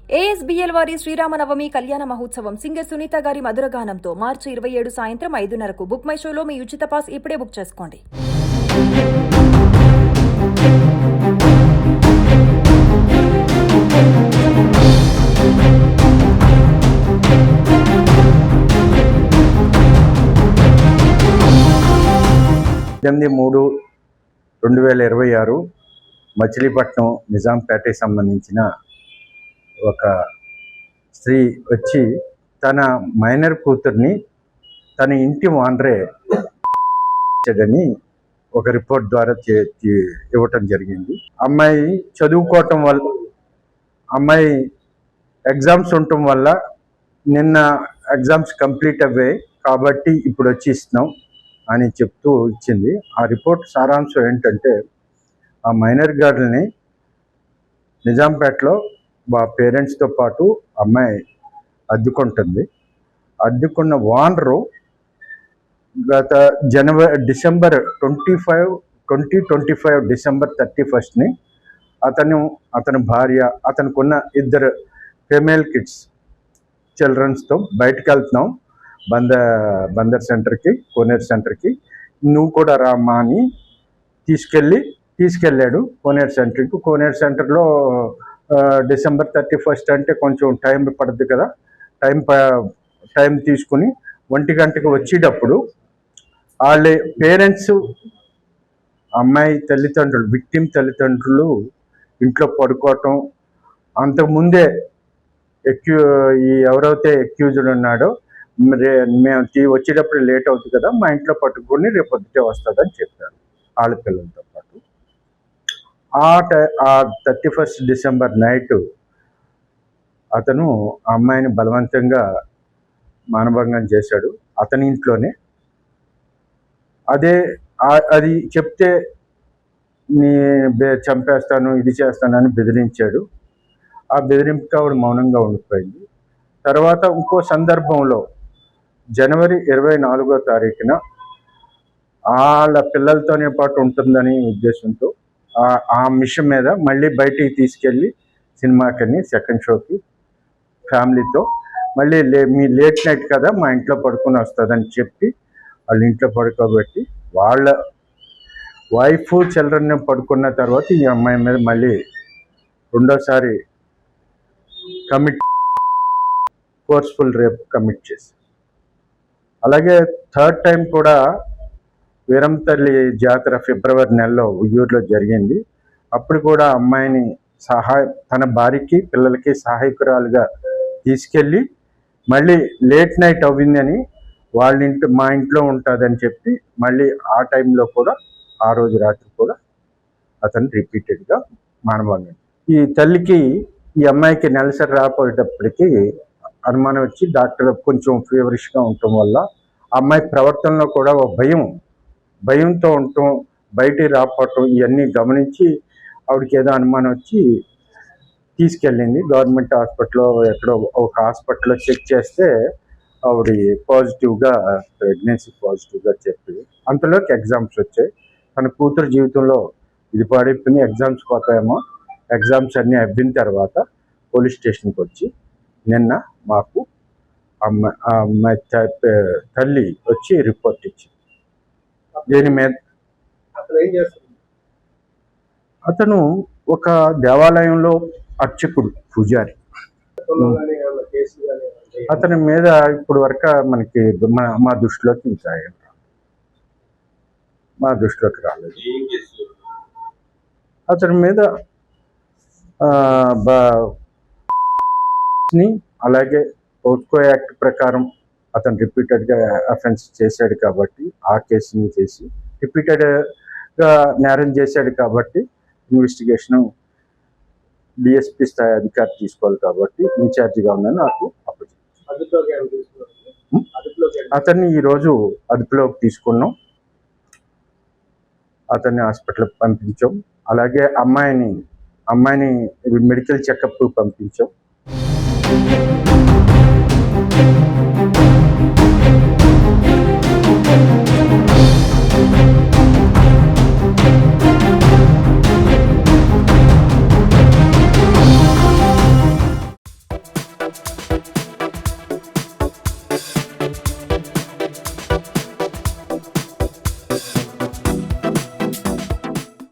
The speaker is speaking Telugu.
ఏఎస్బిఎల్ వారి శ్రీరామనవమి కళ్యాణ మహోత్సవం సింగర్ సునీత గారి మధురగానంతో మార్చి 27 సాయంత్రం 5:30కు బుక్ మై షోలో మీ ఉచిత పాస్ ఇప్పుడే బుక్ చేసుకోండి. మూడు 2026 మచిలీపట్నం నిజాంపేటకి సంబంధించిన ఒక స్త్రీ వచ్చి తన మైనర్ కూతుర్ని తన ఇంటి ఓనరే అని ఒక రిపోర్ట్ ద్వారా ఇవ్వటం జరిగింది. అమ్మాయి చదువుకోవటం వల్ల, అమ్మాయి ఎగ్జామ్స్ ఉండటం వల్ల నిన్న ఎగ్జామ్స్ కంప్లీట్ అవ్వాయి కాబట్టి ఇప్పుడు వచ్చి ఇస్తున్నాం అని చెప్తూ ఇచ్చింది. ఆ రిపోర్ట్ సారాంశం ఏంటంటే, ఆ మైనర్ గర్ల్ని నిజాంపేటలో పేరెంట్స్తో పాటు అమ్మాయి అద్దెకుంటుంది. అద్దెకున్న ఓనరు గత డిసెంబర్ 2025 డిసెంబర్ 31 అతని భార్య, అతనికి ఉన్న 2 ఫీమేల్ కిడ్స్ చిల్డ్రన్స్తో బయటకు వెళ్తున్నాం బందర్ సెంటర్కి, కోనేరు సెంటర్కి, నువ్వు కూడా రామ్మా అని తీసుకెళ్ళాడు కోనేరు సెంటర్కి. కోనేరు సెంటర్లో డిసెంబర్ 31 అంటే కొంచెం టైం పడుతుంది కదా, టైం తీసుకుని 1 గంటకి వచ్చేటప్పుడు వాళ్ళ పేరెంట్స్, అమ్మాయి తల్లిదండ్రులు, విక్టిమ్ తల్లిదండ్రులు ఇంట్లో పడుకోవటం, అంతకుముందే ఎవరైతే అక్యూజ్డ్ ఉన్నాడో మేము వచ్చేటప్పుడు లేట్ అవుతుంది కదా, మా ఇంట్లో పట్టుకుని రేపు పొద్దుటే వస్తుందని చెప్పారు ఆడపిల్లలతో పాటు. ఆ 31 డిసెంబర్ నైట్ అతను ఆ అమ్మాయిని బలవంతంగా మానభంగం చేశాడు అతని ఇంట్లోనే. అది చెప్తే నీ చంపేస్తాను, ఇది చేస్తానని బెదిరించాడు. ఆ బెదిరింపుకి ఆవిడ మౌనంగా ఉండిపోయింది. తర్వాత ఇంకో సందర్భంలో జనవరి 24వ తారీఖున వాళ్ళ పిల్లలతోనే పాటు ఉంటుందని ఉద్దేశంతో ఆ మిషన్ మీద మళ్ళీ బయటికి తీసుకెళ్ళి సినిమాకని, సెకండ్ షోకి ఫ్యామిలీతో మళ్ళీ మీ లేట్ నైట్ కదా మా ఇంట్లో పడుకొని వస్తుందని చెప్పి వాళ్ళ ఇంట్లో పడుకోబెట్టి వాళ్ళ వైఫ్ చిల్డ్రన్ని పడుకున్న తర్వాత ఈ అమ్మాయి మీద మళ్ళీ రెండోసారి ఫోర్స్ఫుల్ రేప్ కమిట్ చేసి, అలాగే థర్డ్ టైం కూడా వీరంతల్లి జాతర ఫిబ్రవరి నెలలో ఉయ్యూరులో జరిగింది. అప్పుడు కూడా అమ్మాయిని తన భార్యకి పిల్లలకి సహాయకురాలుగా తీసుకెళ్ళి మళ్ళీ లేట్ నైట్ అవ్విందని మా ఇంట్లో ఉంటుందని చెప్పి మళ్ళీ ఆ టైంలో కూడా ఆ రోజు రాత్రి కూడా అతను రిపీటెడ్గా మానభంగం. ఈ తల్లికి ఈ అమ్మాయికి నెలసరి రాపోయేటప్పటికి అనుమానం వచ్చి డాక్టర్ కొంచెం ఫీవరిష్గా ఉండటం వల్ల అమ్మాయి ప్రవర్తనలో కూడా ఒక భయంతో ఉండటం, బయటికి రాకపోవటం, ఇవన్నీ గమనించి ఆవిడకి ఏదో అనుమానం వచ్చి తీసుకెళ్ళింది గవర్నమెంట్ హాస్పిటల్లో. ఎక్కడో ఒక హాస్పిటల్లో చెక్ చేస్తే ఆవిడ పాజిటివ్గా, ప్రెగ్నెన్సీ పాజిటివ్గా చెప్పి అంతలోకి ఎగ్జామ్స్ వచ్చాయి. తన కూతురు జీవితంలో ఇది పడిపోయి ఎగ్జామ్స్ పోతాయేమో. ఎగ్జామ్స్ అన్నీ అవ్విన తర్వాత పోలీస్ స్టేషన్కి వచ్చి నిన్న మాకు అమ్మాయి తల్లి వచ్చి రిపోర్ట్ ఇచ్చింది. దీని మీద అతను ఒక దేవాలయంలో అర్చకుడు, పూజారి. అతని మీద ఇప్పుడు వరకు మనకి మా దృష్టిలోకి రాలేదు. అతని మీద అలాగే పోస్కో యాక్ట్ ప్రకారం అతను రిపీటెడ్గా అఫెన్స్ చేశాడు కాబట్టి ఆ కేసుని చేసి రిపీటెడ్గా నేరం చేశాడు కాబట్టి ఇన్వెస్టిగేషను డిఎస్పీ స్థాయి అధికారి తీసుకోవాలి కాబట్టి ఇన్ఛార్జిగా ఉందని నాకు అప్పచెప్పారు. అతన్ని ఈరోజు అదుపులోకి తీసుకున్నాం, అతన్ని హాస్పిటల్కి పంపించాం. అలాగే అమ్మాయిని మెడికల్ చెకప్ పంపించాం.